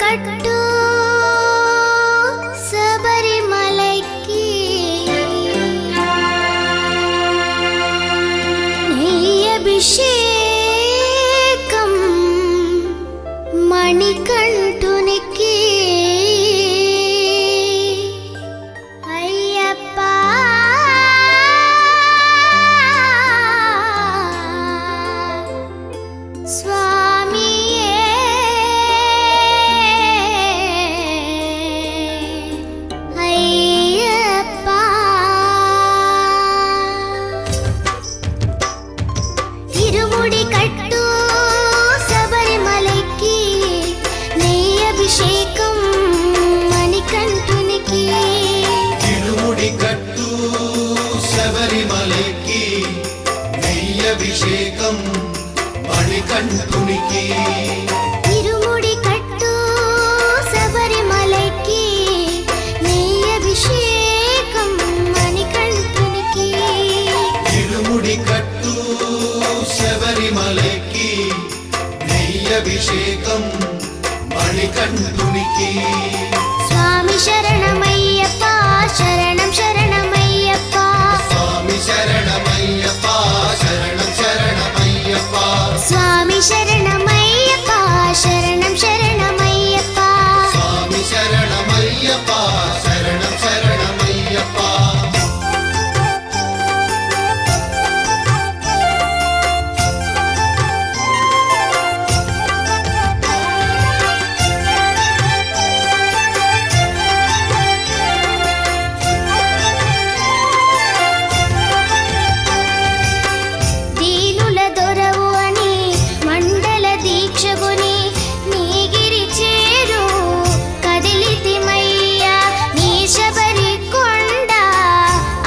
కట్టు శబరిమలైకి నెయ్యభిషేకం మణికంఠునికి అయ్యప్ప స్వామియే అయ్యప్ప ఇరుముడి కట్టు శబరిమలైకి నెయ్యభిషేకం మణికంఠునికి ఇరుముడి కట్టు శబరిమలైకి నెయ్యభిషేకం మణికంఠునికి ఇరుముడి కట్టు శబరిమలైకి నెయ్యభిషేకం మణికంఠునికి ఇరుముడి కట్టు శబరిమలైకి నెయ్యభిషేకం మణికంఠునికి స్వామి శరణమయ్యప్ప శరణం శరణమయ్యప్ప స్వామి శరణమయ్యప్ప శరణం శరణమయ్యప్ప స్వామి శరణమయ్యప్ప శరణం శరణమయ్యప్ప స్వామి శరణమయ్యప్ప శరణం శరణమయ్యప్ప దీనుల దొరవు అని మండల దీక్షగుని నీగిరి చేరు కదిలితిమయ్యా నీ శబరి కొండ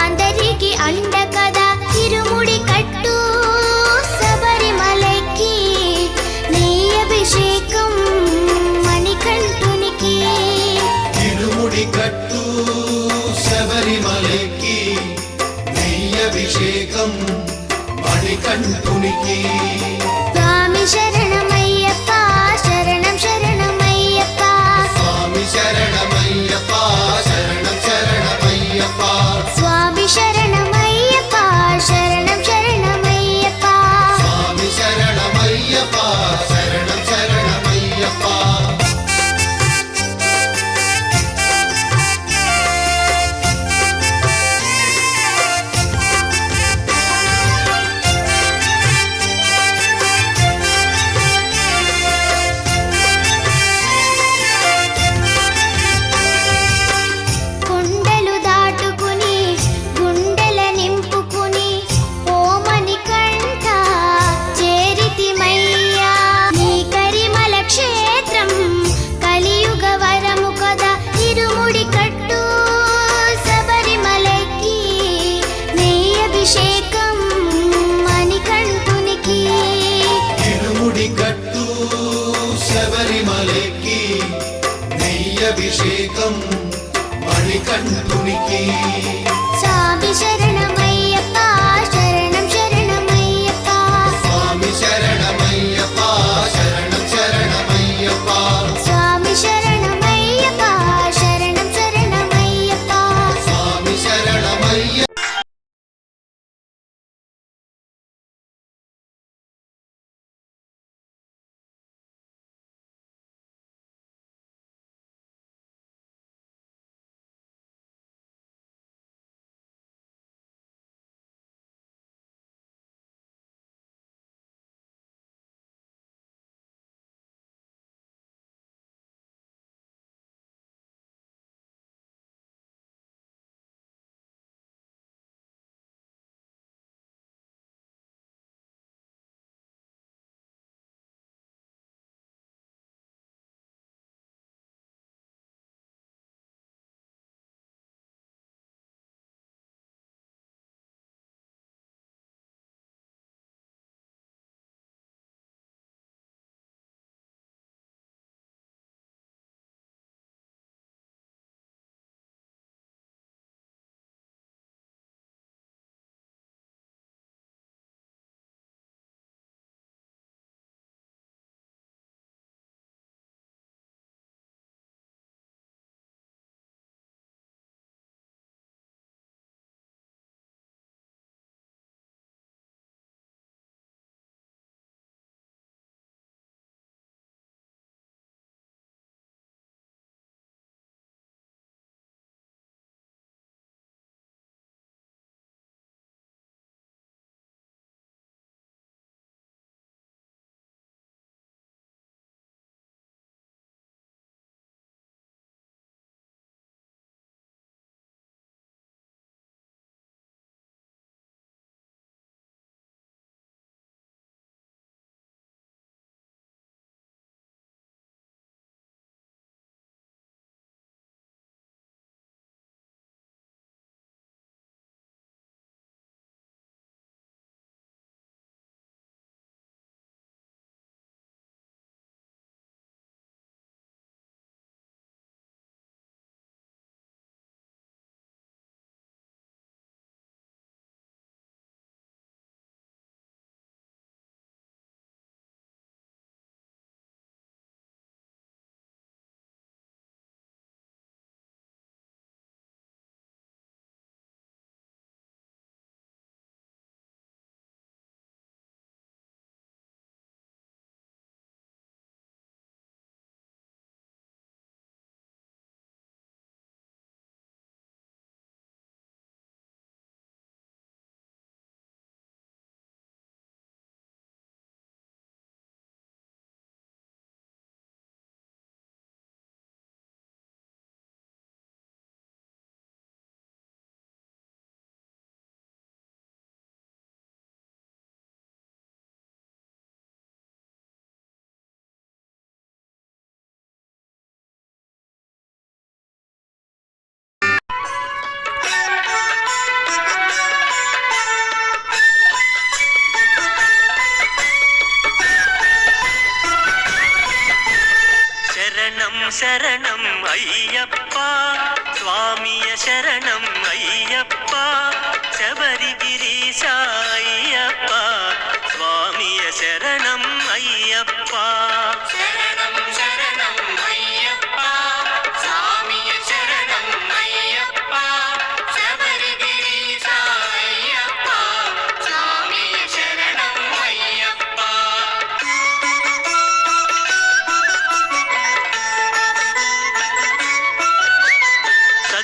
అందరికి అండ కదా ఇరుముడి కట్టు శబరిమలైకి నెయ్యభిషేకం మణికంఠునికి ఇరుముడి కట్టు శబరిమలైకి నెయ్యభిషేకం మణికంఠునికి స్వామి శరణమయ్యప్ప శరణం శరణమయ్యప్ప స్వామి శరణమయ్యప్ప శరణం శరణమయ్యప్ప స్వామి శరణమయ్యప్ప శరణం శరణమయ్యప్ప స్వామి శరణమయ్యప్ప శరణం శరణమయ్యప్ప కొండలు దాటుకుని గుండెల నింపుకుని ఓమని కంఠ చేరితిమయ్యా నీ కరిమల క్షేత్రం కలియుగ వరము కదా ఇరుముడి కట్టు శబరిమలైకి నెయ్యభిషేకం మణికంఠునికి ఇరుముడి కట్టు శబరిమలైకి నెయ్యభిషేకం మణికంఠునికి స్వామి శరణమయ్యప్ప శరణం శరణమయ్యప్ప స్వామి శరణమయ్యప్ప శరణం శరణమయ్యప్ప స్వామి శరణమయ్యప్ప శరణం శరణమయ్యప్ప స్వామి శరణమయ్యప్ప శరణం అయ్యప్ప స్వామియ శరణం అయ్యప్ప శబరిగిరీశ అయ్యప్ప స్వామియ శరణం అయ్యప్ప శరణం శరణం అయ్యప్ప స్వామియ శరణం అయ్యప్ప శబరిగిరీశ అయ్యప్ప స్వామియ శరణం అయ్యప్ప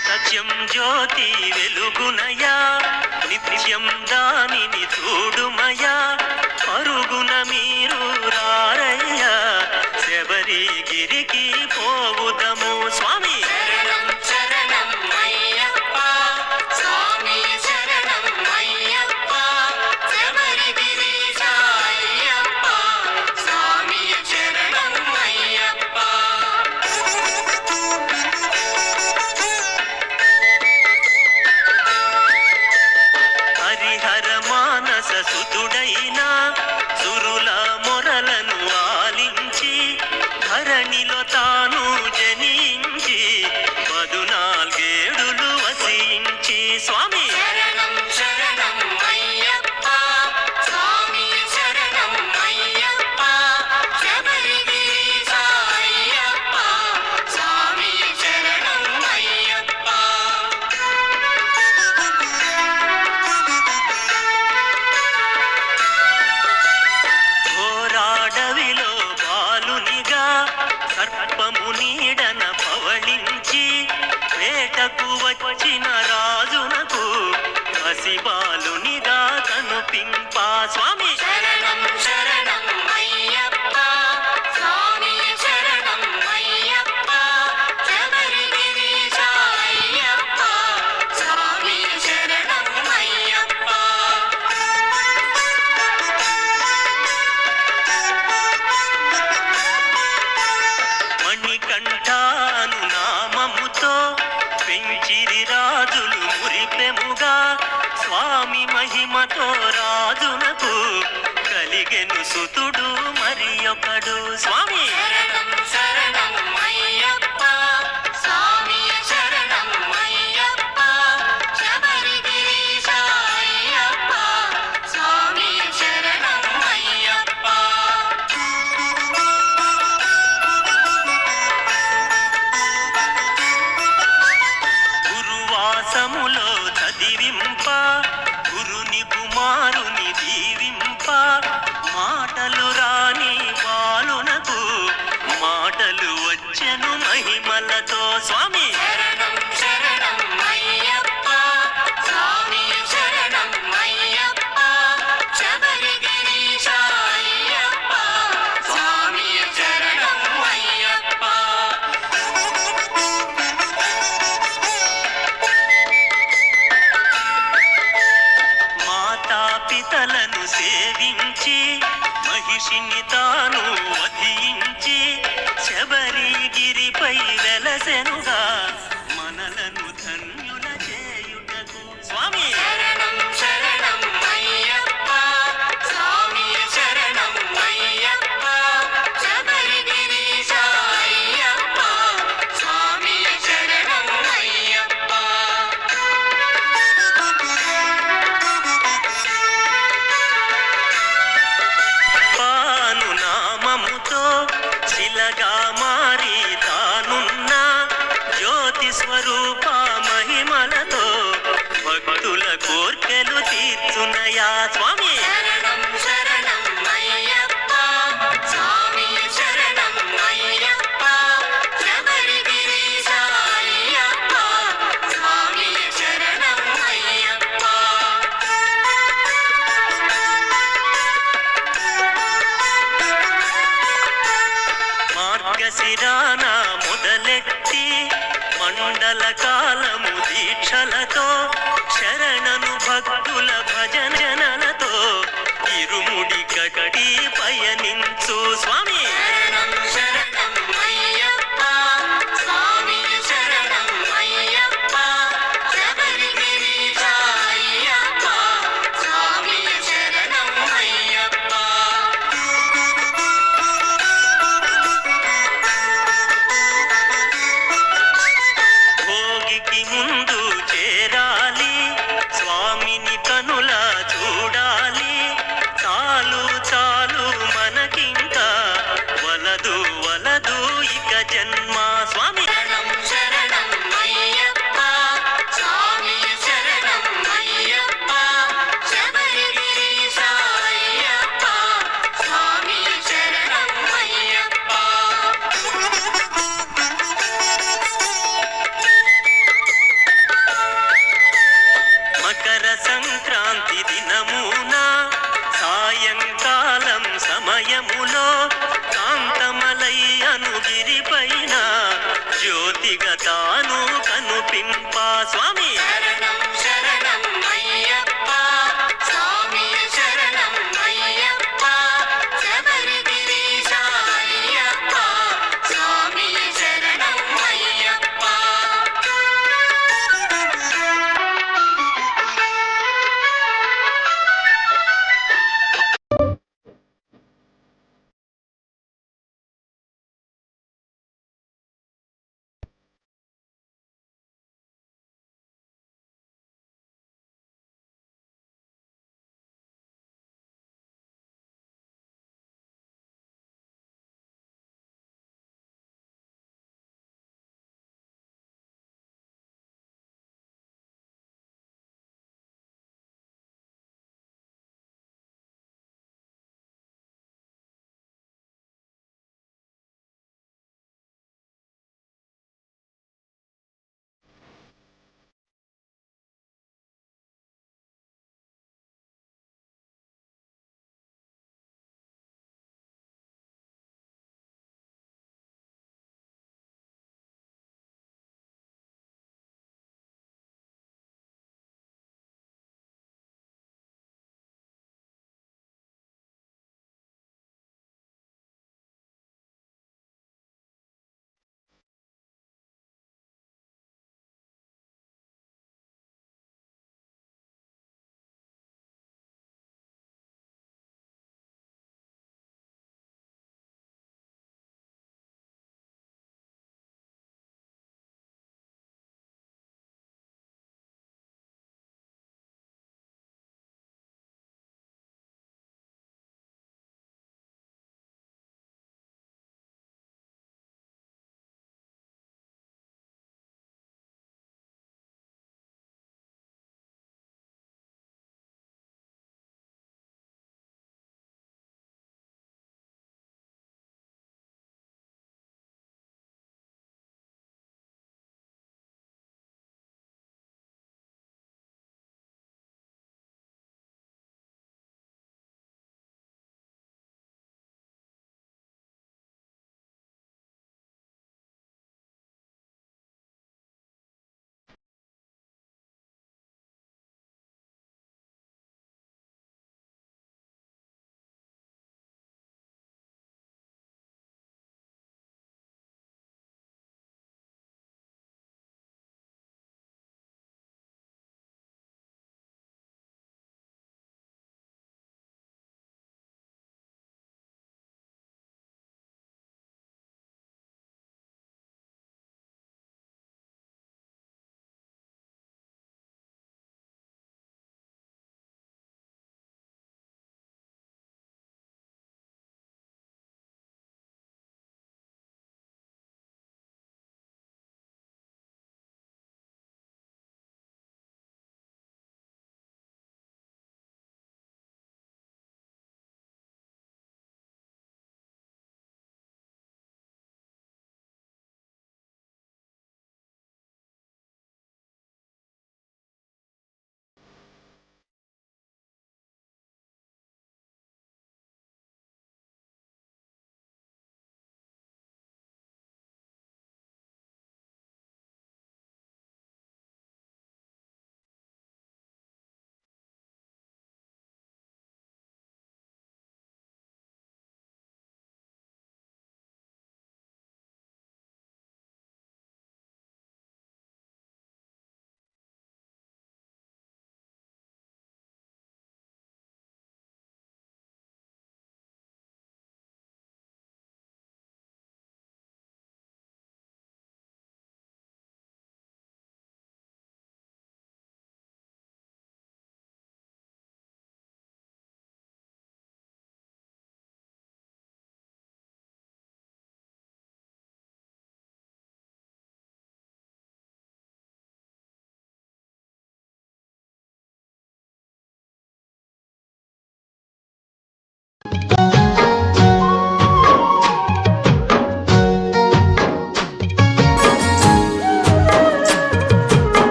సత్యం జ్యోతి వెలుగునయా నిత్యం దానిని చూడుమయా పరుగున మీరు రారయ్యా శబరిగిరికి పోవుదము స్వామి శరణం శరణం అయ్యప్ప స్వామియ శరణం అయ్యప్ప శబరిగిరీశ అయ్యప్ప స్వామియ శరణం అయ్యప్ప హరిహర మానస సుతుడైన సురుల మొరలను ఆలించి ధరణిలో తాను జనించి 14 వసించి స్వామి శరణం శరణం అయ్యప్ప స్వామియ శరణం అయ్యప్ప శబరిగిరీశ అయ్యప్ప స్వామియ శరణం అయ్యప్ప ఘోరాడవిలో బాలునిగా సర్పము నీడన పవళించి వేటకు వచ్చిన రాజునకు పసిబాలునిగా కనుపింపా స్వామి శరణం శరణం అయ్యప్ప స్వామియ శరణం అయ్యప్ప శబరిగిరీశ అయ్యప్ప స్వామియ శరణం అయ్యప్ప మణికంఠాను నామముతో పెంచిరి రాజులు మురిపెముగా స్వామి మహిమతో రాజునకు కలిగెను సుతుడు మరి ఒకడు స్వామి శరణం శరణం అయ్యప్ప స్వామియ శరణం అయ్యప్ప శబరిగిరీశ అయ్యప్ప స్వామియ శరణం అయ్యప్ప గురువాసములో చదివింప గురుని కుమారుని దీవింప మాటలు రాని బాలునకు మాటలు వచ్చెను మహిమలతో స్వామి శరణం శరణం అయ్యప్ప స్వామియ శరణం అయ్యప్ప శబరిగిరీశ అయ్యప్ప స్వామియ శరణం అయ్యప్ప మాతా పితలను సేవించి మహిషిని తాను వధించి శబరిగిరిపై వెలసెనుగా మనలను ధన్యుల చేయుటకు స్వామి శరణం శరణం అయ్యప్ప స్వామియ శరణం అయ్యప్ప శబరిగిరీశ అయ్యప్ప స్వామియ శరణం అయ్యప్ప పాను నామముతో శిలగా మారి తానున్న జ్యోతి స్వరూప మహిమలతో భక్తుల కోర్కెలు తీర్చునయా స్వామి శరణం శరణం అయ్యప్ప స్వామియ శరణం అయ్యప్ప శబరిగిరీశ అయ్యప్ప స్వామియ శరణం అయ్యప్ప మార్గశిరాన మొదలెట్టి మండల కాలము దీక్షలతో శరణను భక్తుల భజనలతో ఇరుముడి కట్టి పయనించు స్వామి శరణం శరణం అయ్యప్ప స్వామియ శరణం అయ్యప్ప శబరిగిరీశ అయ్యప్ప స్వామియ శరణం అయ్యప్ప వలదు వలదు ఇక జన్మ స్వామి శరణం శరణం అయ్యప్ప స్వామి శరణం అయ్యప్ప శబరిగిరీశ అయ్యప్ప స్వామి శరణం అయ్యప్ప మకర సంక్రాంతి దినమున సాయంకాలం సమయములో కాంతమలై అనుగిరిపైన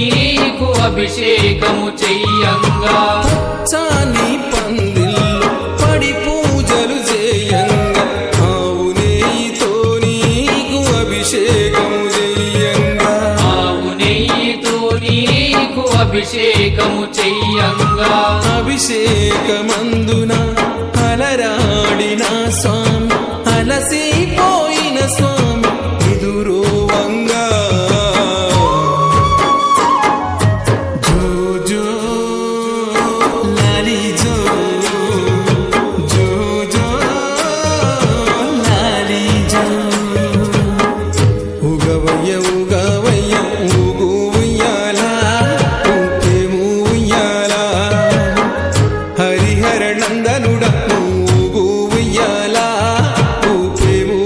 నీకు అభిషేకము చెయ్యంగా చాని పందిల్లో పడి పూజలు చేయంగా ఆవు నెయ్యితో నీకు అభిషేకము చేయంగా ఆవు నెయ్యితో నీకు అభిషేకము చెయ్యంగా అభిషేకమందున అలరాడిన స్వామి అలసిపోయిన స్వామి ఎదురోవంగా జో జో లాలి జో జో జో లాలి జో ఉగవయ్య ఉగవయ్య ఊగు ఉయ్యాల ఊపేము ఉయ్యాల హరిహర నందనుడ ఊగు ఉయ్యాల ఊపేము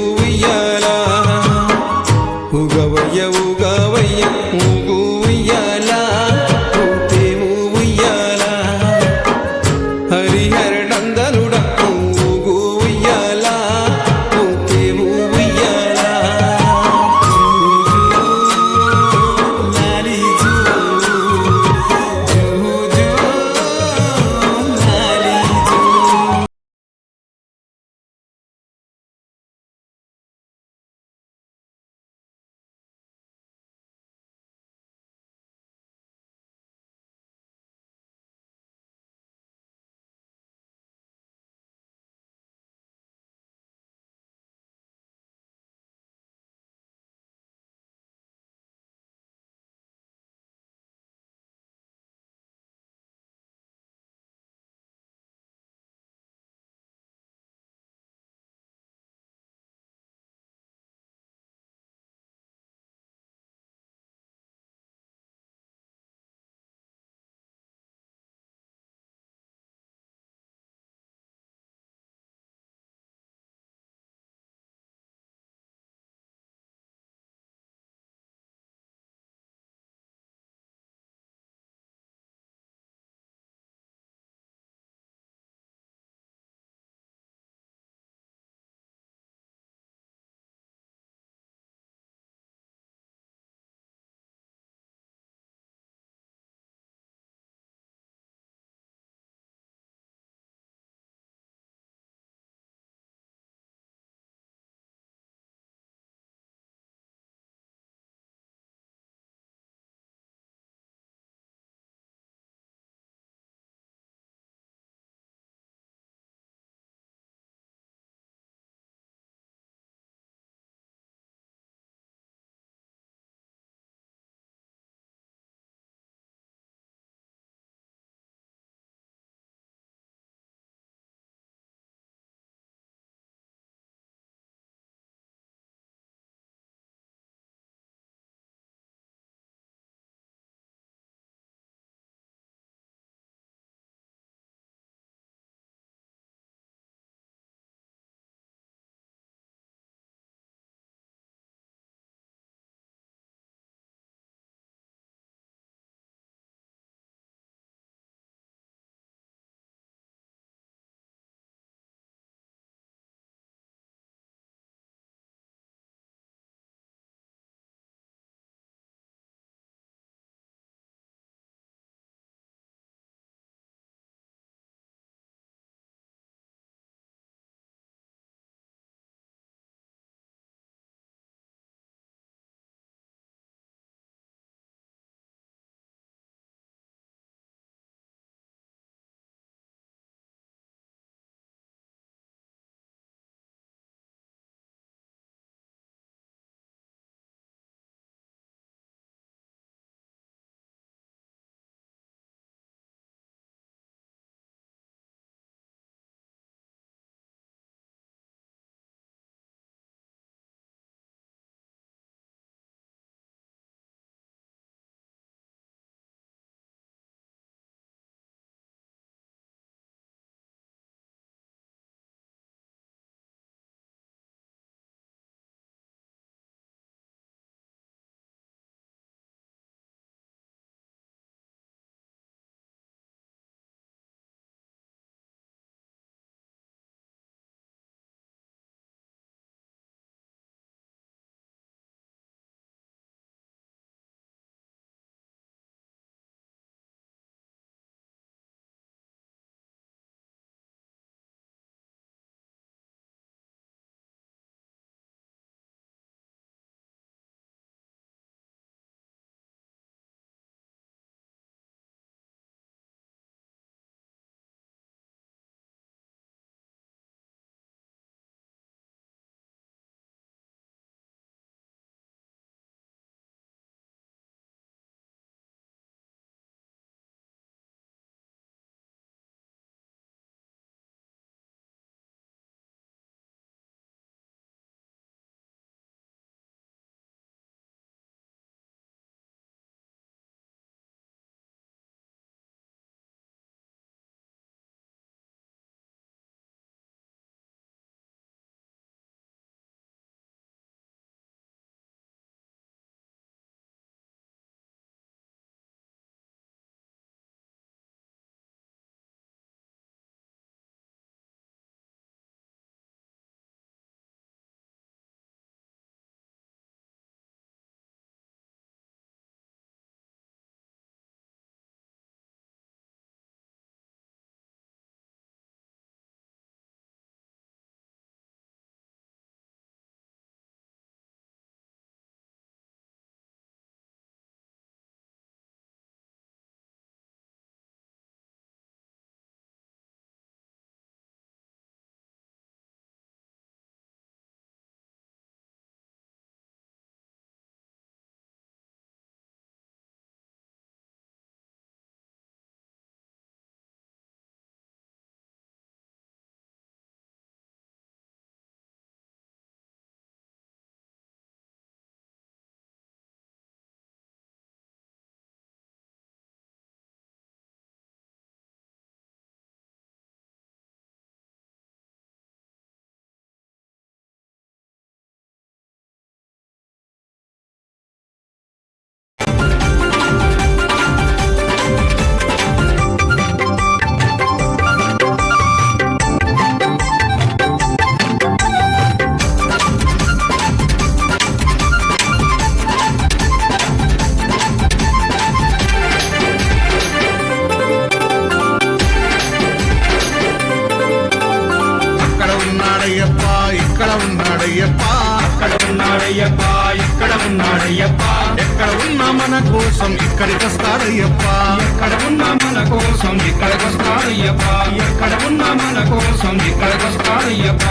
కోసం ఇక్కడికొస్తాడయ్యప్ప. ఎక్కడ ఉన్నా మన కోసం ఇక్కడికొస్తాడయ్యప్ప. ఎక్కడ ఉన్నా మన కోసం ఇక్కడికొస్తాడయ్యప్ప.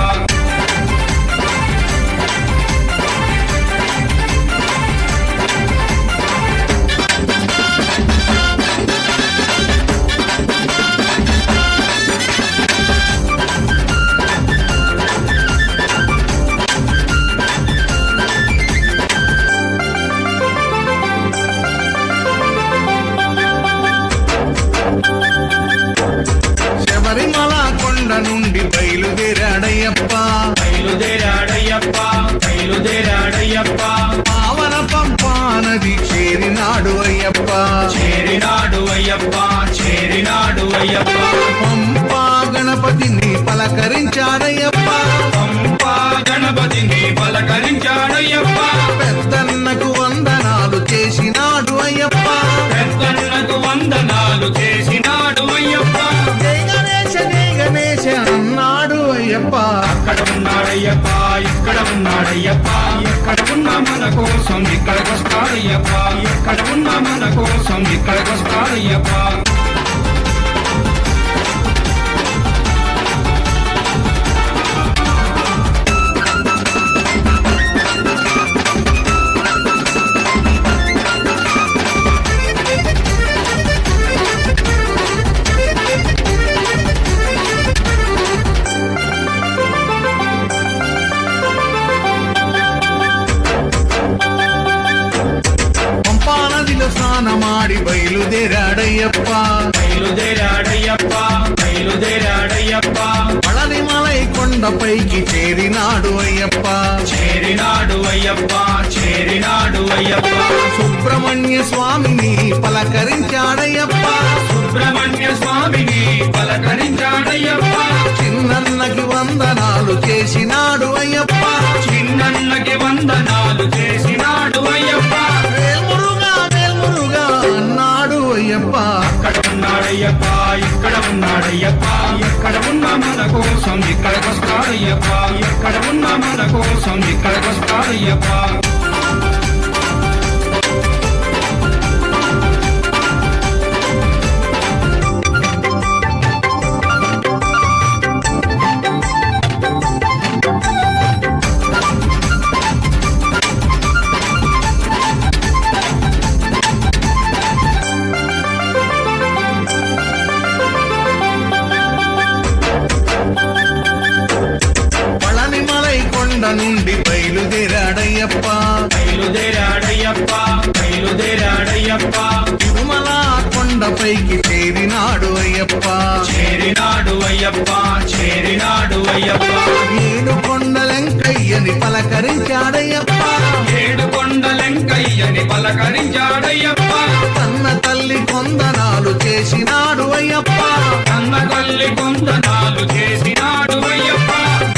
శబరిమల కొండ నుండి బయలుదేరాడయ్యప్ప. బయలుదేరాడయ్యప్ప. బయలుదేరాడయ్యప్ప. పావన పంపా నది చేరినాడు అయ్యప్ప. చేరినాడు అయ్యప్ప. చేరినాడు అయ్యప్ప. పంపా గణపతిని పలకరించాడయ్యప్ప. పంపా గణపతిని పలకరించాడయ్యప్ప. పెద్దన్నకు వందనాలు చేసినాడు అయ్యప్ప. పెద్దన్నకు వందనాలు చేసినాడు అయ్యప్ప. జై గణేశ అన్నాడు అయ్యప్ప. అక్కడ ఉన్నాడయ్యప్ప. ఇక్కడ ఉన్నాడయ్యప్ప. ఎక్కడ ఉన్నా మన కోసం ఇక్కడికొస్తాడయ్యప్ప. ఎక్కడ ఉన్నా మన కోసం ఇక్కడికొస్తాడయ్యప్ప. పంపా నదిలో స్నానమాడి బయలుదేరాడయ్యప్ప. బయలుదేరాడయ్యప్ప. బయలుదేరాడయ్యప్ప. పళనిమలై కొండపైకి చేరినాడు అయ్యప్ప. చేరినాడు అయ్యప్ప. చేరినాడు అయ్యప్ప. సుబ్రహ్మణ్య స్వామిని పలకరించాడయ్యప్ప. సుబ్రహ్మణ్య స్వామిని పలకరించాడయ్యప్ప. చిన్నన్నకి వందనాలు చేసినాడు అయ్యప్ప. చిన్నన్నకి వందనాలు చేసినాడు అయ్యప్ప. వేల్మురుగా అన్నాడు అయ్యప్ప. అక్కడ ఉన్నాడయ్యప్ప. ఇక్కడ ఉన్నాడయ్యప్ప. ఎక్కడ ఉన్నా మన కోసం ఇక్కడికొస్తాడయ్యప్ప. ఎక్కడ ఉన్నా మన కోసం ఇక్కడికొస్తాడయ్యప్ప. పళనిమలై కొండ నుండి బయలుదేరాడయ్యప్ప. బయలుదేరాడయ్యప్ప. బయలుదేరాడయ్యప్ప. తిరుమల కొండపైకి చేరినాడు అయ్యప్ప. చేరినాడు అయ్యప్ప. చేరినాడు అయ్యప్ప. ఏడు కొండలెంకయ్యని పలకరించాడయ్యప్ప. ఏడు కొండలెంకయ్యని పలకరించాడయ్యప్ప. కన్న తల్లి కొందనాలు చేసినాడు అయ్యప్ప. కన్న తల్లి కొందనాలు చేసినాడు అయ్యప్ప.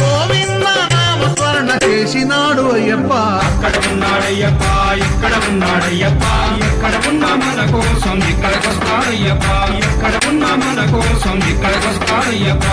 గోవింద నామ స్మరణ చేసినాడు అయ్యప్ప. అక్కడ ఉన్నాడయ్యప్ప. ఇక్కడ ఉన్నాడయ్యప్ప. ఎక్కడ ఉన్నా మన కోసం ఇక్కడికొస్తాడయ్యప్ప. ఎక్కడ ఉన్నా మన కోసం ఇక్కడికొస్తాడయ్యప్ప.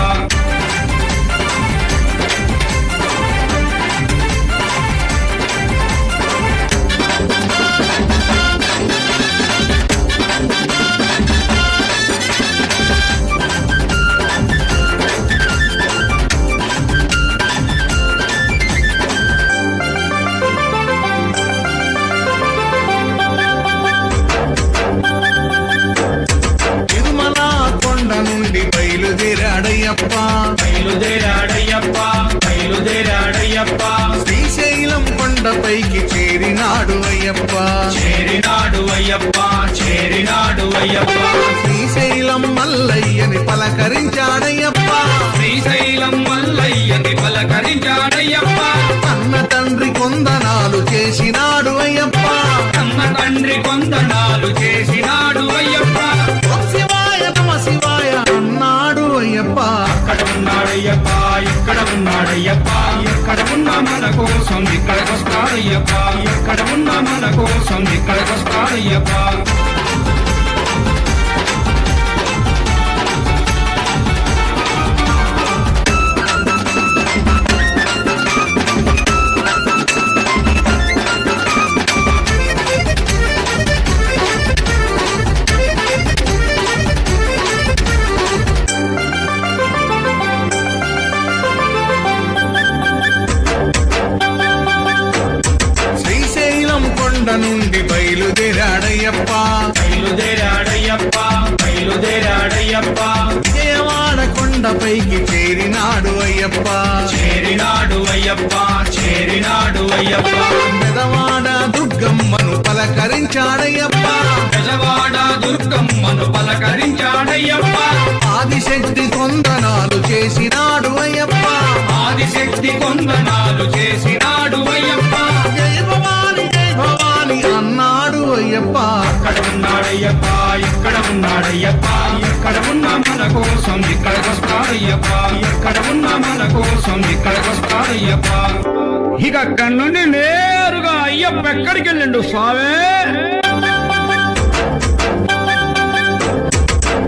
తిరుమల కొండ నుండి బయలుదేరాడయ్యప్ప. బయలుదేరాడయ్యప్ప. బయలుదేరాడయ్యప్ప. శ్రీశైలం కొండపైకి చేరినాడు అయ్యప్ప. చేరినాడు అయ్యప్ప. చేరినాడు అయ్యప్ప. శ్రీశైలం మల్లయ్యని పలకరించాడయ్యప్ప. శ్రీశైలం మల్లయ్యని పలకరించాడయ్యప్ప. అన్న తండ్రి కొందనాలు చేసినాడు అయ్యప్ప. కన్న తండ్రి కొందనాలు చేసినాడు అయ్యప్ప. ఓం శివాయ నమ శివాయ అన్నాడు అయ్యప్ప. అక్కడ ఉన్నాడయ్యప్ప. ఇక్కడ ఉన్నాడయ్యప్ప. ఎక్కడ ఉన్నా మన కోసం ఇక్కడికొస్తాడయ్యప్ప. ఎక్కడ ఉన్నా మన కోసం ఇక్కడికొస్తాడయ్యప్ప. కొండపైకి చేరినాడు అయ్యప్ప చేరినాడు అయ్యప్ప చేరినాడు అయ్యప్ప పెదవాడ దుర్గమ్మను పలకరించాడయ్యప్ప పెదవాడ దుర్గమ్మను పలకరించాడయ్యప్ప ఆదిశక్తి కొందనాలు చేసినాడు అయ్యప్ప ఆదిశక్తి కొందనాలు చేసినాడు అయ్యప్ప జై భవాని అన్నాడు అయ్యప్ప అక్కడ ఉన్నాడయ్యప్ప ఇక్కడ ఉన్నాడయ్యప్ప ఎక్కడ ఉన్న మన కోసం ఇక్కడికి వస్తాడయ్యప్ప ఎక్కడ ఉన్న మన కోసం ఇక్కడికి వస్తాడయ్యప్ప ఇక అక్కడి నుండి నేరుగా అయ్యప్ప ఎక్కడికి వెళ్ళిండు స్వామి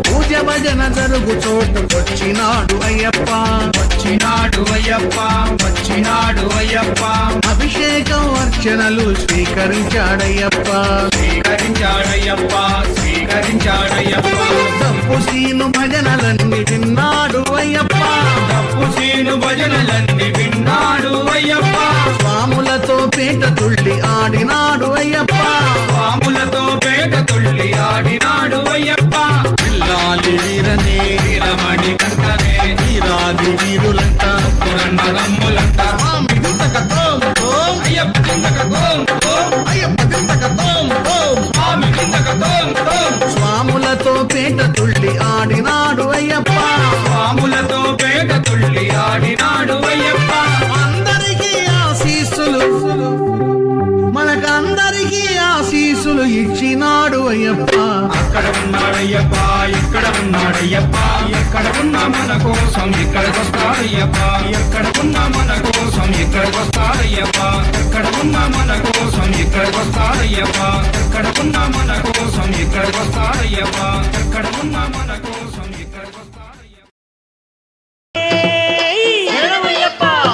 పూజ భజన జరుగు చోటుకొచ్చినాడు అయ్యప్ప వచ్చినాడు అయ్యప్ప వచ్చినాడు అయ్యప్ప అభిషేకం అర్చనలు స్వీకరించాడయ్యప్ప స్వీకరించాడయ్యప్ప స్వీకరించాడయ్యప్ప తప్పు సీను భజనలన్నీ విన్నాడు అయ్యప్ప తప్పు సీను భజనలన్నీ విన్నాడు అయ్యప్ప స్వాములతో పేట తుళ్ళి ఆడినాడు అయ్యప్ప పాములతో పేట తుళ్ళి ఆడినాడు అయ్యప్ప పిల్లాలి వీరనే వీరమణి కంటనే వీరాది వీరులంట పురన్నదమ్ములంట స్వామి దింతక తోం తోం, అయ్యప్ప కిందక తోం తోం అయ్యప్ప దింతక తోం తోం. స్వామి కిందక తోం తోం స్వాములతో పేట తుళ్ళి ఆడినాడు అయ్యప్ప పాములతో పేట తుళ్ళి ఆడినాడు అయ్యప్ప అందరికీ ఆశీస్సులు మనకందరికీ ఆశీస్సులు ఇచ్చినాడు అయ్యప్ప అక్కడ ఉన్నాడయ్యప్ప ఇక్కడ ఉన్నాడయ్యప్ప ఎక్కడ ఉన్న మన కోసం ఇక్కడికి వస్తాడయ్యప్ప ఎక్కడ ఉన్న మన కోసం ఇక్కడికి వస్తాడయ్యప్ప ఎక్కడ ఉన్న మన కోసం ఇక్కడికి వస్తాడయ్యప్ప ఎక్కడ ఉన్న మన కోసం ఇక్కడికి వస్తాడయ్యప్ప ఎక్కడ ఉన్న మన కోసం ఇక్కడికి వస్తాడయ్యప్ప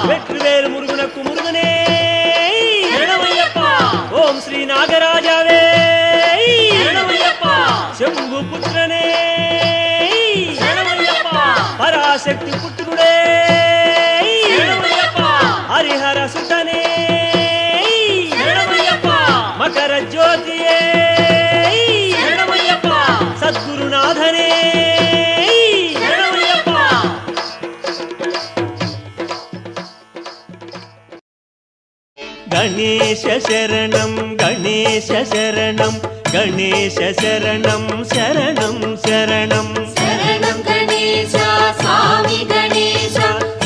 వెట్రివేలు మురుగునకు మురుగునే ఓం శ్రీ నాగరాజావే శంభు పుత్రనే పరాశక్తి పుత్రుడే హరిహర సుతనే మకర జ్యోతియే సద్గురునాథనే గణేశ శరణం గణేశ శరణం గణేశ శరణం శరణం శరణం శరణం గణేశ స్వామి గణేశ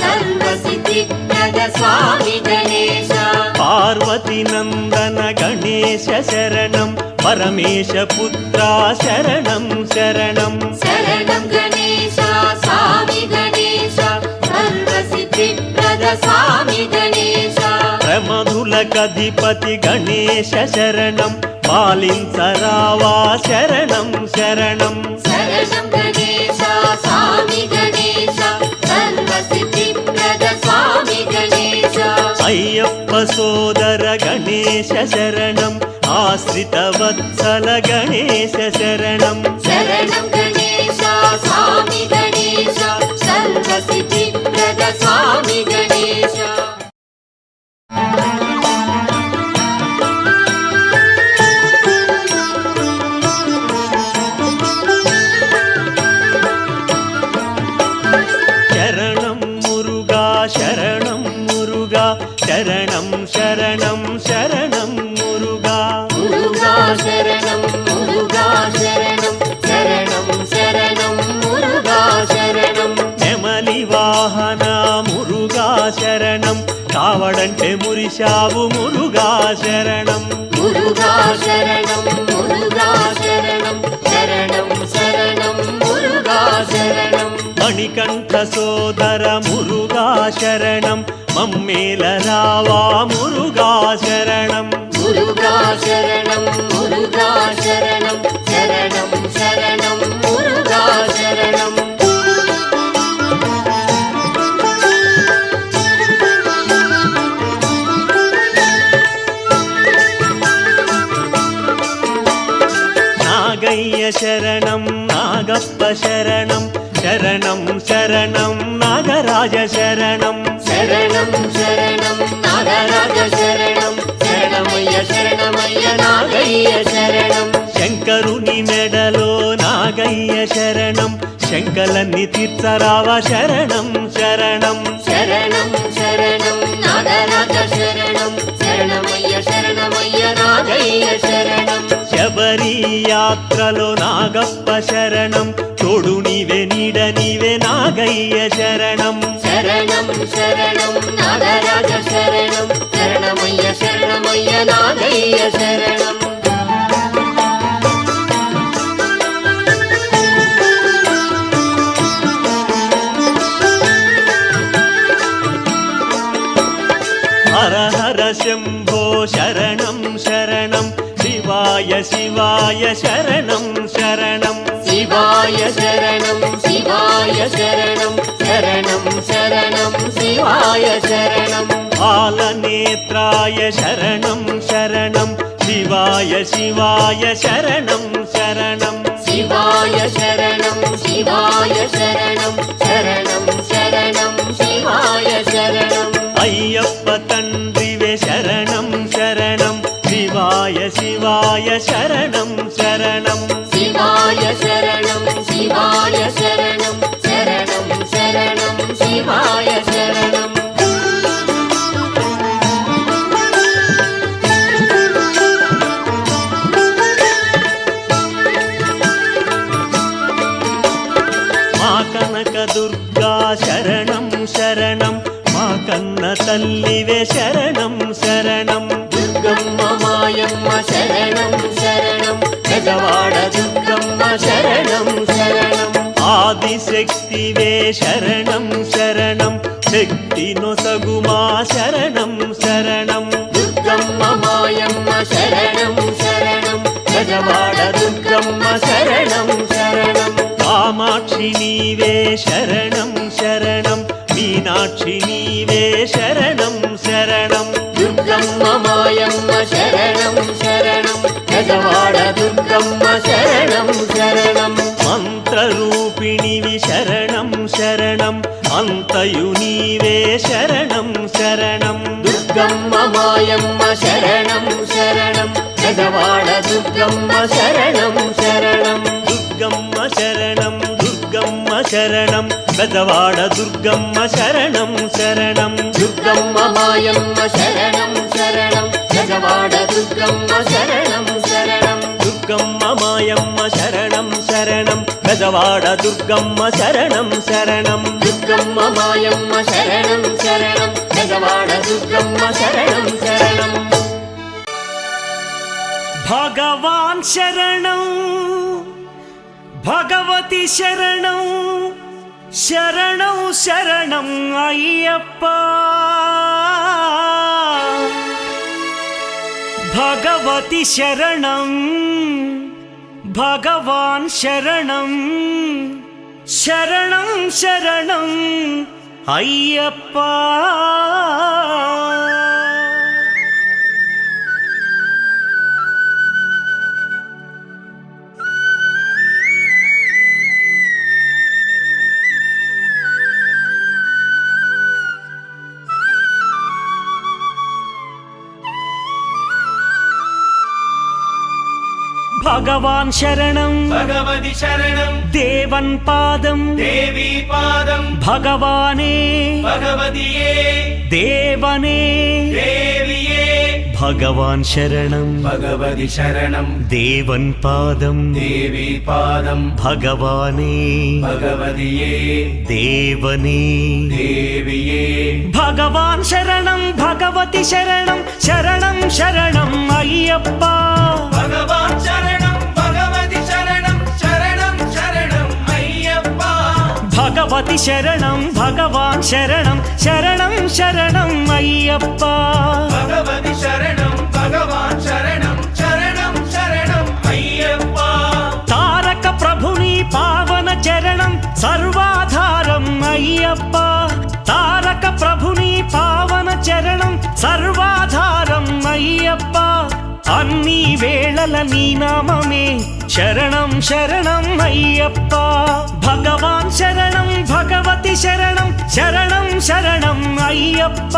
సర్వసిద్ధిప్రద స్వామి గణేశ పార్వతి నందన గణేశ శరణం పరమేశ పుత్ర శరణం శరణం శరణం గణేశ స్వామి గణేశ సర్వసిద్ధిప్రద స్వామి గణేశ ప్రమధులకధిపతి గణేశ శరణం పాలించరావా శరణం శరణం శరణం గణేశ స్వామి గణేశ సర్వసిద్ధిప్రద స్వామి గణేశ అయ్యప్ప సోదర గణేశ శరణం ఆశ్రిత వత్సల గణేశ శరణం శరణం గణేశ స్వామి గణేశ సర్వసిద్ధిప్రద స్వామి గణేశ శరణం మురుగా శరణం మురుగా శరణం శరణం శరణం మురుగా మురుగా శరణం మురుగా శరణం శరణం శరణం మురుగా శరణం నెమలి వాహన మురుగా శరణం కావడంటే మురిశావు మురుగా శరణం మురుగా శరణం మురుగా శరణం శరణం శరణం మురుగా శరణం మణికంఠ సోదర మురుగా శరణం మమ్మేల రావా మురుగా శరణం మురుగా శరణం మురుగా శరణం శరణం శరణం మురుగా శరణం నాగయ్య శరణం నాగప్ప శరణం శరణం శరణం నాగరాజ శరణం శరణం శరణం నాగరాజ శరణం శరణమయ్య శరణమయ్య నాగయ్య శరణం శంకరుని మెడలో నాగయ్య శరణం శంకలన్నీ తీర్చరావా శరణం శరణం శరణం శరణం నాగరాజ శరణం శరణమయ్య శరణమయ్య నాగయ్య శరణం శబరి యాత్రలో నాగప్ప శరణం తోడు నీవే నీడ నీవే నాగయ్య శరణం శరణం శరణం నాగరాజ శరణం శరణమయ్య శరణమయ్య నాగయ్య శరణం హర హర శంభో శరణం శరణం శివాయ శివాయ శరణం శరణం శివాయ శరణం శివాయ శరణం శరణం శరణం శివాయ శరణం బాలనేత్రాయ శరణం శరణం శివాయ శివాయ శరణం శరణం శివాయ శరణం శివాయ శరణం శరణం శరణం శివాయ శరణం అయ్యప్ప తండ్రివే శరణం శరణం శివాయ శివాయ శరణం శరణం శివాయ శరణం శివాయ శరణం శరణం శరణం శివాయ శరణం మా కనక దుర్గా శరణం శరణం మా కన్న తల్లివే శరణం శరణం దుర్గమ్మ మాయమ్మ శరణం శరణం గజవాడ దుర్గమ్మ శరణం శరణం ఆదిశక్తివే శరణం శరణం శక్తి నొసగుమా శరణం శరణం దుర్గమ్మ మాయమ్మ శరణం శరణం గజవాడ దుర్గమ్మ శరణం శరణం కామాక్షి నీవే శరణం శరణం మీనాక్షి నీవే శరణం శరణం దుర్గమ్మ మాయమ్మ శరణం శరణం గజవాడ దుర్గమ్మ శరణం శరణం మంత్రరూపిణివి శరణం శరణం అంతయు నీవే శరణం శరణం దుర్గమ్మ మాయమ్మ శరణం శరణం గజవాడ దుర్గమ్మ శరణం శరణం దుర్గమ్మ శరణం దుర్గమ్మ శరణం గజవాడ దుర్గమ్మ శరణం శరణం దుర్గమ్మ మాయమ్మ శరణం శరణం గజవాడ దుర్గమ్మ శరణం శరణం దుర్గమ్మ మాయమ్మ శరణం శరణం గజవాడ దుర్గమ్మ శరణం శరణం దుర్గమ్మ మాయమ్మ శరణం శరణం గజవాడ దుర్గమ్మ శరణం శరణం భగవాన్ శరణం భగవతి శరణం శరణం శరణం అయ్యప్ప భగవతి శరణం భగవాన్ శరణం శరణం శరణం అయ్యప్ప భగవాన్ శరణం భగవతి శరణం దేవన్ పాదం దేవీ పాదం భగవానే భగవతియే దేవనే దేవియే భగవాన్ శరణం భగవతి శరణం దేవన్ పాదం దేవీ పాదం భగవానే భగవతియే దేవనే దేవియే భగవాన్ శరణం భగవతి శరణం శరణం శరణం అయ్యప్ప భగవాన్ శరణం భగవతి శరణం శరణం శరణం అయ్యప్ప భగవతి శరణం భగవాన్ శరణం శరణం శరణం అయ్యప్ప భగవతి శరణం భగవాన్ శరణం శరణం శరణం అయ్యప్ప తారక ప్రభుని పావన చరణం సర్వాధారం అయ్యప్ప తారక ప్రభుని పావన చరణం సర్వాధారం అయ్యప్ప అన్ని వేళల నీ నామమే శరణం శరణం అయ్యప్ప భగవాన్ శరణం భగవతి శరణం శరణం శరణం అయ్యప్ప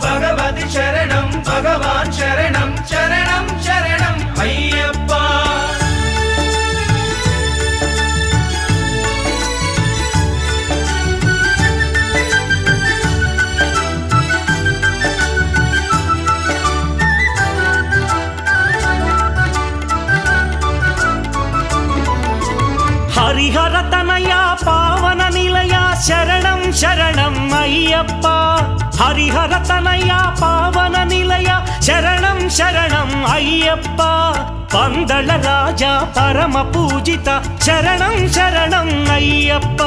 భగవతి శరణం భగవాన్ శరణం శరణం శరణం అయ్యప్ప హరిహర తనయ పావన నిలయ శరణం శరణం అయ్యప్ప హరిహర తనయ పావన నిలయ శరణం శరణం అయ్యప్ప పందళ రాజా పరమ పూజిత శరణం శరణం అయ్యప్ప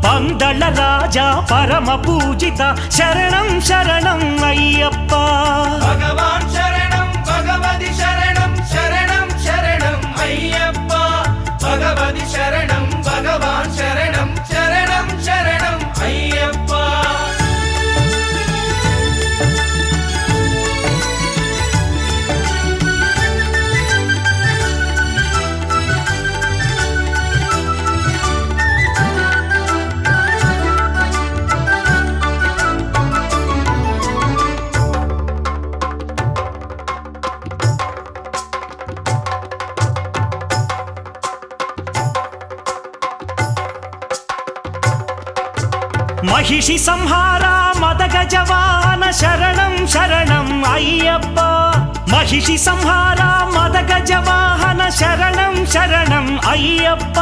పందళ రాజా పరమ పూజిత శరణం శరణం అయ్యప్ప భగవాన్ శరణం భగవతి శరణం శరణం శరణం అయ్యప్ప భగవతి శరణం భగవాన్ శరణం శరణం శరణం అయ్యప్ప మహిషి సంహార మదగజ వాహన శరణం శరణం అయ్యప్ప మహిషి సంహార మదగజ వాహన శరణం శరణం అయ్యప్ప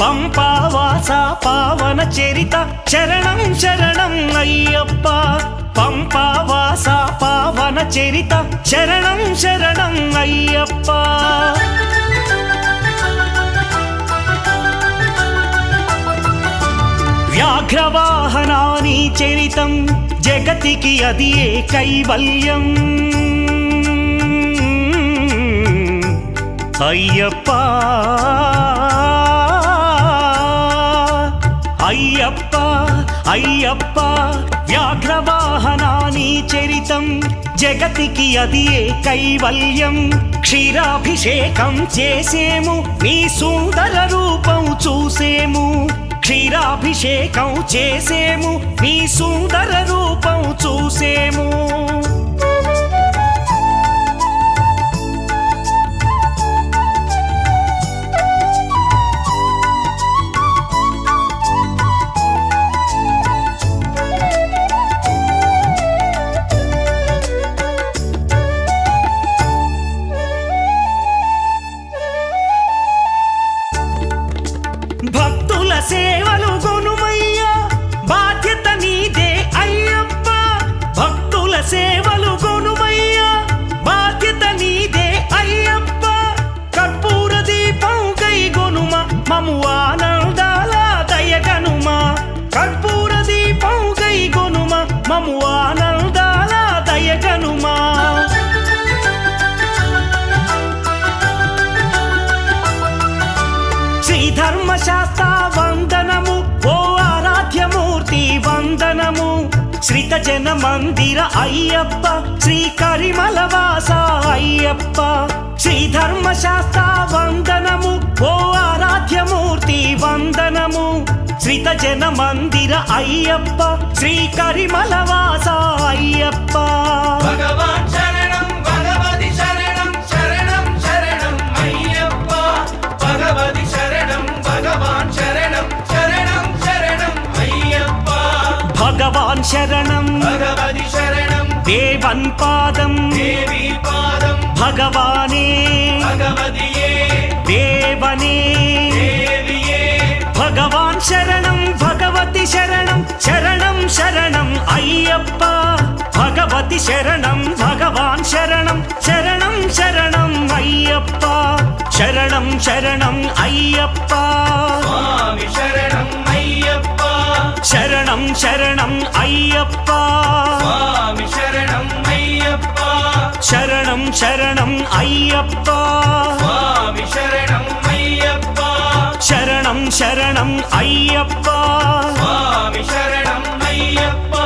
పంపావాస పావన చరిత శరణం శరణం అయ్యప్ప పంపావాస పావన చరిత శరణం శరణం అయ్యప్ప వ్యాఘ్రవాహనాని చరితం జగతికి అది ఏ కైవల్యం అయ్యప్ప అయ్యప్ప అయ్యప్ప వ్యాఘ్రవాహనాని చరితం జగతికి అది ఏ కైవల్యం క్షీరాభిషేకం చేసేము నీ సుందర రూపం చూసేము క్షీరాభిషేకం చేసేము నీ సుందర రూపం చూసేము భక్తుల సేవలు గొనుమయ్యా బాధ్యత నీదే అయ్యప్ప భక్తుల సేవలు గొనుమయ్యా బాధ్యత నీదే అయ్యప్ప కర్పూర దీపం కై గొనుమ మము ఆనందాల దయగనుమ కర్పూర దీపం కై గొనుమ మము ఆనందాల దయగనుమా ధర్మశాస్త్ర వందనము ఓ ఆరాధ్యమూర్తి వందనము శ్రీత జన మందిర అయ్యప్ప శ్రీ కరిమల వాస అయ్యప్ప శ్రీ ధర్మశాస్త్ర వందనము ఓ ఆరాధ్యమూర్తి వందనము శ్రీత జన మందిర అయ్యప్ప శ్రీ కరిమల వాస అయ్యప్ప భగవాన్ శరణం భగవతి శరణం శరణం శరణం అయ్యప్ప భగవతి శరణం భగవాన్ శరణం శరణం శరణం అయ్యప్ప భగవాన్ శరణం భగవతి శరణం దేవన్ పాదం దేవి పాదం భగవానే భగవతియే దేవనే దేవియే భగవాన్ శరణం భగవతి శరణం శరణం శరణం అయ్యప్ప భగవతి శరణం భగవాన్ శరణం శరణం శరణం అయ్యప్ప శరణం శరణం అయ్యప్ప స్వామి శరణం అయ్యప్ప శరణం శరణం అయ్యప్ప స్వామి శరణం అయ్యప్ప శరణం శరణం అయ్యప్ప స్వామి శరణం అయ్యప్ప శరణం శరణం అయ్యప్ప స్వామి శరణం అయ్యప్ప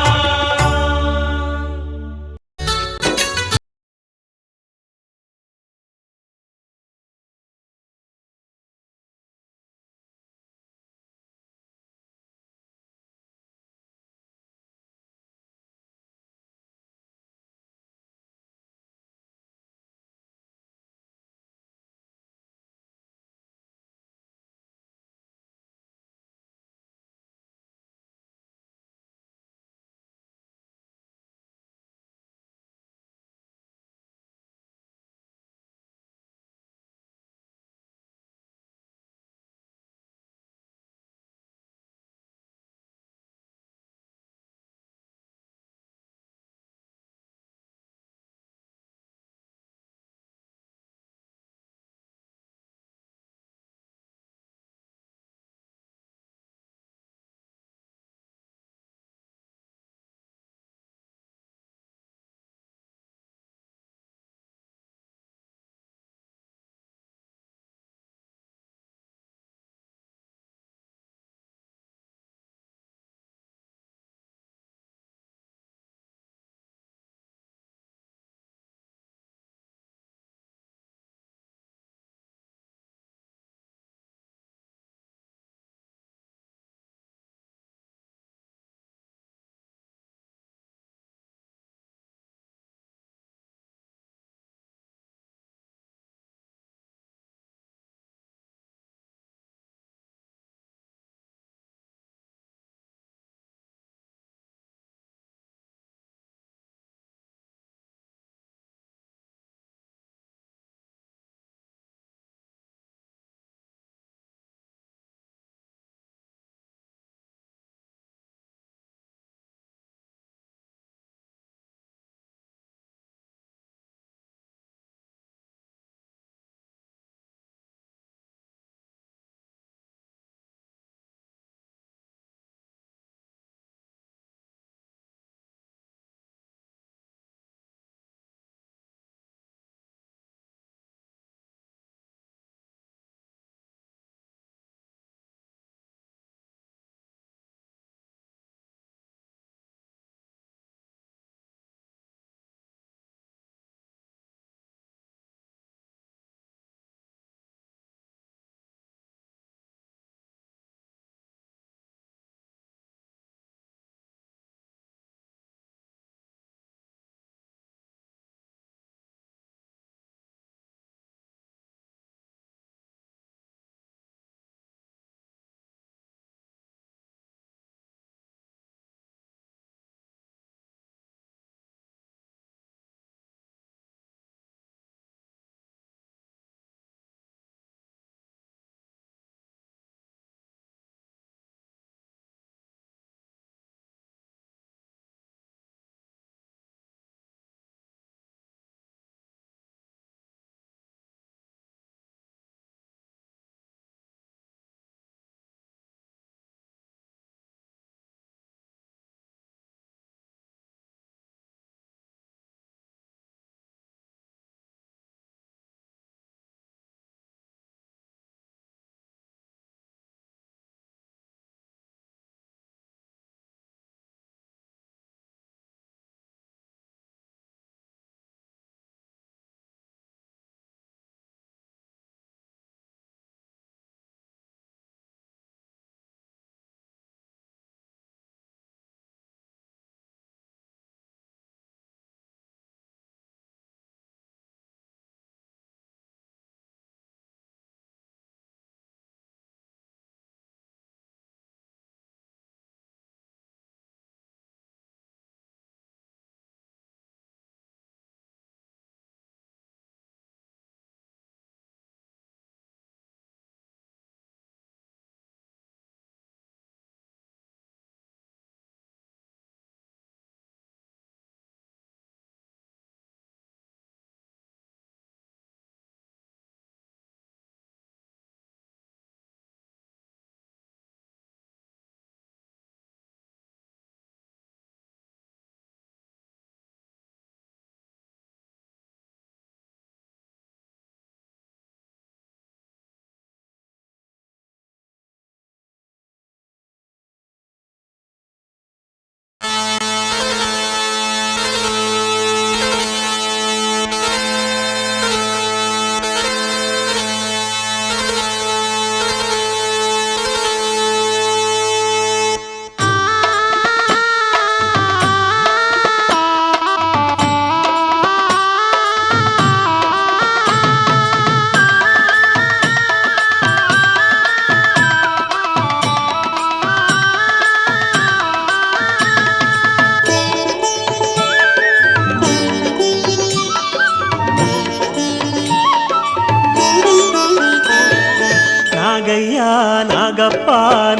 నాగప్ప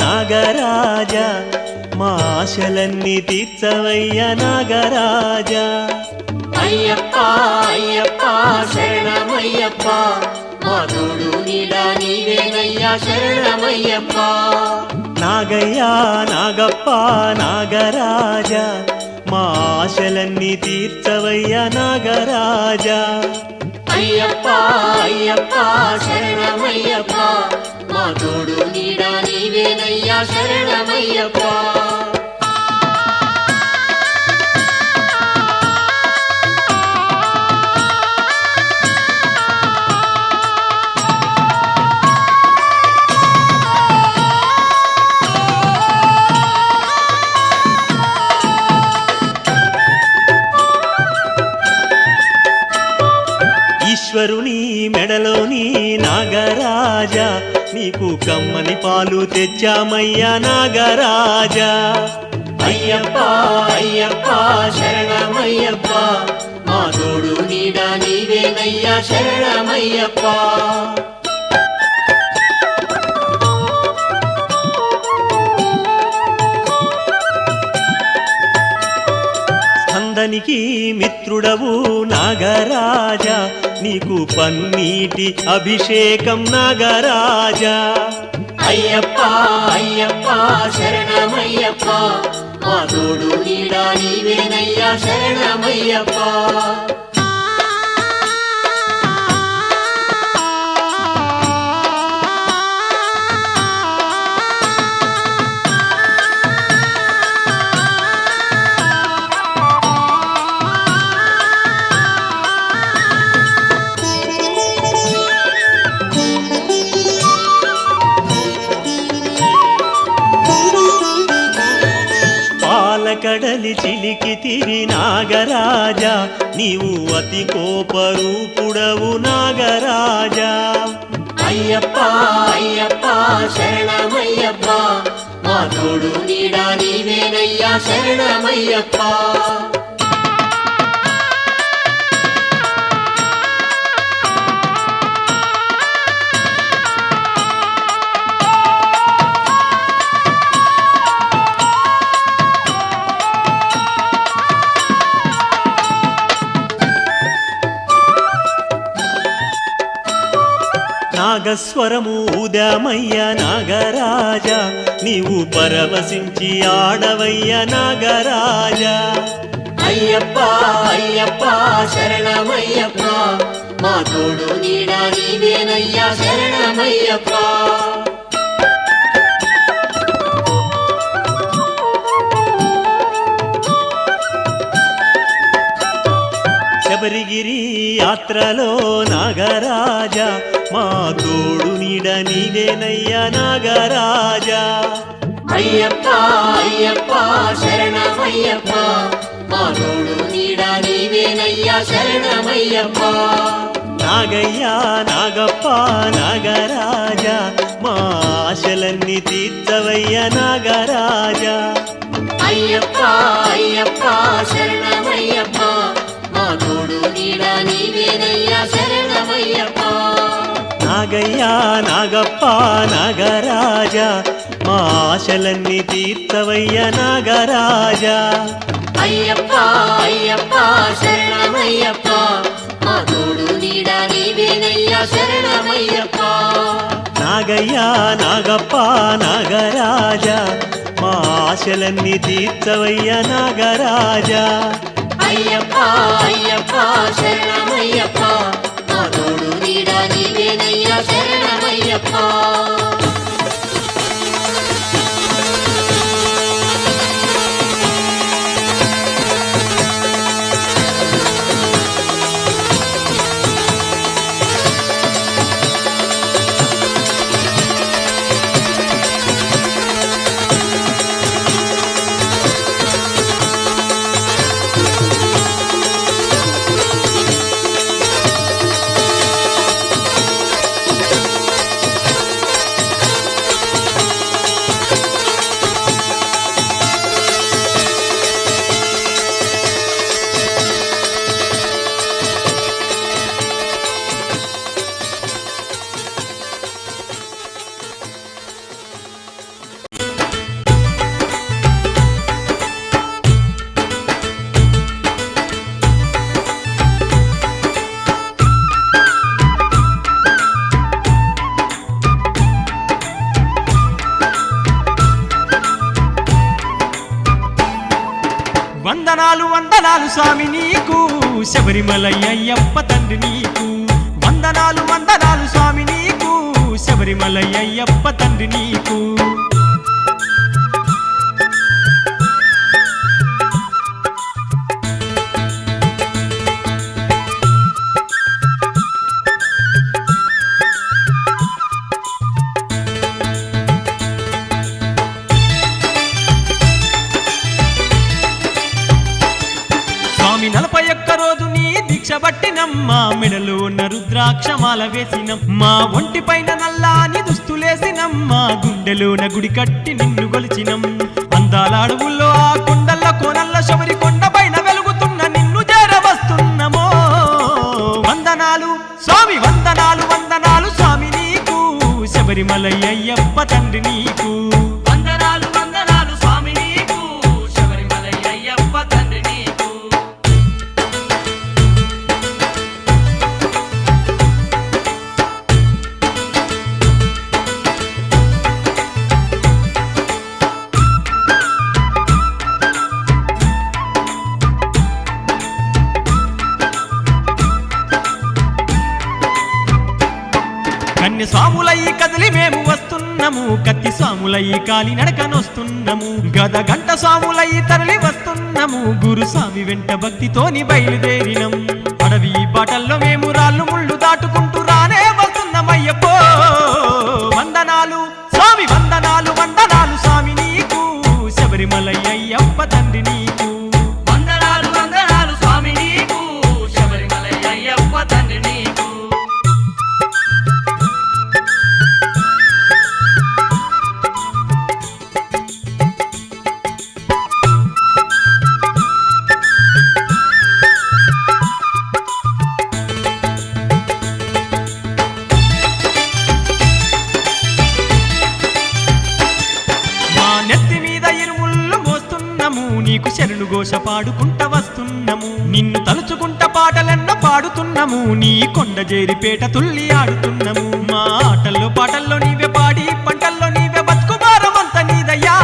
నాగరాజ మా ఆశలన్నీ తీర్చవయ్య నాగరాజ. అయ్యప్ప అయ్యప్ప శరణమయ్యప్ప మా తోడు నీడా నీవేనయ్యా శరణమయ్యప్ప. నాగయ్య నాగప్ప నాగరాజ మా ఆశలన్నీ తీర్చవయ్య నాగరాజ. అయ్యప్ప అయ్యప్ప శరణమయ్యప్ప మా తోడు నీడా నీవేనయ్యా శరణమయ్యప్ప. ఈశ్వరుని మెడలోని నాగరాజ నీకు కమ్మని పాలు తెచ్చామయ్యా నాగరాజ. అయ్యప్ప అయ్యప్ప శరణమయ్యప్ప మా తోడు నీడా నీవేనయ్యా శరణమయ్యప్ప. స్కందనికి మిత్రుడవు నాగరాజ నీకు పన్నీటి అభిషేకం నాగరాజ. అయ్యప్ప అయ్యప్ప శరణమయ్యప్ప మా తోడు నీడా నీవేనయ్యా శరణమయ్యప్ప. కడలి చిలికి తిరి నాగరాజ నీవు అతి కోపరూపుడవు నాగరాజ. అయ్యప్ప అయ్యప్ప శరణమయ్యప్ప మా తోడు నీడా నీవేనయ్యా శరణమయ్యప్ప. నాగస్వరము ఉదమయ్య నాగరాజ నీవు పరవశించి ఆడవయ్య నాగరాజ. అయ్యప్ప అయ్యప్ప శరణమయ్యప్ప మా తోడు నీడా నీవేనయ్యా శరణమయ్యప్ప. శబరిగిరి యాత్రలో నాగరాజ మా తోడు నీడ నీవేనయ్యా నాగరాజ. అయ్యప్ప అయ్యప్ప శరణమయ్యప్ప మా తోడు నీడా నీవేనయ్యా శరణమయ్యప్ప. నాగయ్య నాగప్ప నాగరాజ మా ఆశలన్నీ తీర్చవయ్య నాగరాజ. అయ్యప్ప అయ్యప్ప శరణమయ్యప్ప మా తోడు నీడా నీవేనయ్యా శరణమయ్యప్ప. నాగయ్య నాగప్ప నాగరాజ మా ఆశలన్నీ తీర్చవయ్య నాగరాజ. అయ్యప్ప అయ్యప్ప శరణమయ్యప్ప మా తోడు నీడా నీవేనయ్యా శరణమయ్యప్ప. నాగయ్య నాగప్ప నాగరాజ మా ఆశలన్నీ తీర్చవయ్య నాగరాజ. అయ్యప్ప అయ్యప్ప శరణమయ్యప్ప మా తోడు నీడా నీవేనయ్యా శరణమయ్యప్ప. వందనాలు స్వామి నీకు శబరిమల అయ్యప్ప తండ్రి నీకు వందనాలు వందనాలు స్వామి నీకు శబరిమల అయ్యప్ప తండ్రి నీకు స్వామి 41 రోజు నీ దీక్ష బట్టినమ్మా మెడలో ఉన్న రుద్రాక్షమాల వేసినమ్మా ఒంటి పైన నల్లాని దుస్తులేసినమ్మా గుండెలోన గుడి కట్టి నిన్ను గొలిచినం అందాల అడవుల్లో ఆ కొండల్ల కోనల్ల శబరి కొండ పైన వెలుగుతున్న నిన్ను చేరవస్తున్నమో వందనాలు స్వామి వందనాలు వందనాలు స్వామి నీకు శబరిమల అయ్యప్ప తండ్రి నీకు వందనాలు వందనాలు స్వామి నీకు శబరిమల అయ్యప్ప తండ్రి నీకు కన్య స్వాములయ్యి కదిలి మేము వస్తున్నాము కత్తి స్వాములయ్యి కాలి నడకనొస్తున్నాము గద గంట స్వాములయ్యి తరలి వస్తున్నాము గురు స్వామి వెంట భక్తితోని బయలుదేరినం అడవి బాటల్లో మేము రాళ్ళు ముళ్ళు దాటుకుంటూ రానే వస్తున్నామయ్యప్పో వందనాలు స్వామి వందనాలు వందనాలు స్వామి నీకు శబరిమల అయ్యప్ప తండ్రి నీకు వందనాలు వందనాలు స్వామి నీకు శబరిమల అయ్యప్ప తండ్రి నీకు మా నెత్తి మీద ఇరుముళ్ళు మోస్తున్నాము నీకు శరణు ఘోష పాడుకుంట వస్తున్నాము నిన్ను తలుచుకుంట పాటలెన్నో పాడుతున్నాము నీ కొండ చేరిపేట తుల్లి ఆడుతున్నాము మా ఆటల్లో పాటల్లో నీవే పాడి పంటల్లో నీవే బతుకు భారమంత నీదయ్యా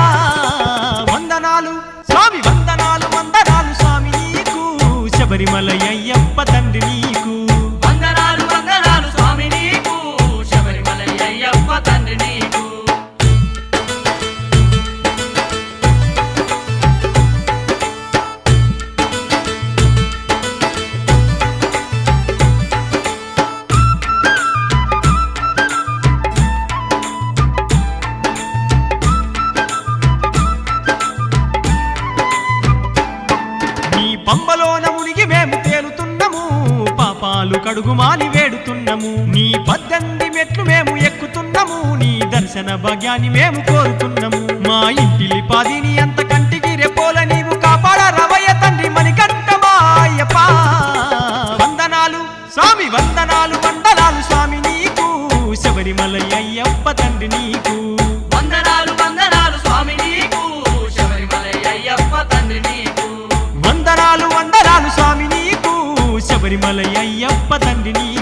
వందనాలు స్వామి వందనాలు వందనాలు స్వామి నీకు శబరిమల అయ్యప్ప తండ్రి నీకు వందనాలు వందనాలు స్వామి నీకు శబరిమల అయ్యప్ప తండ్రి నీకు నీ పంబలోన మునిగి మేము తేలుతున్నాము పాపాలు కడుగుమాని వేడుతున్నాము నీ 18 మెట్లు మేము ఎక్కుతున్నాము నీ దర్శన భాగ్యాన్ని మేము కోరుతున్నాము మా ఇంటిలి పాదిని అంత కంటికి రెపోల నీవు కాపాడరవయ్య తండ్రి మణికంఠమాయప్ప వందనాలు స్వామి వందనాలు వందనాలు స్వామి నీకు శబరిమల అయ్యప్ప తండ్రి నీకు వందనాలు వందనాలు స్వామి నీకు శబరిమల అయ్యప్ప తండ్రి నీకు వందనాలు వందనాలు స్వామి నీకు శబరిమల అయ్యప్ప తండ్రి నీకు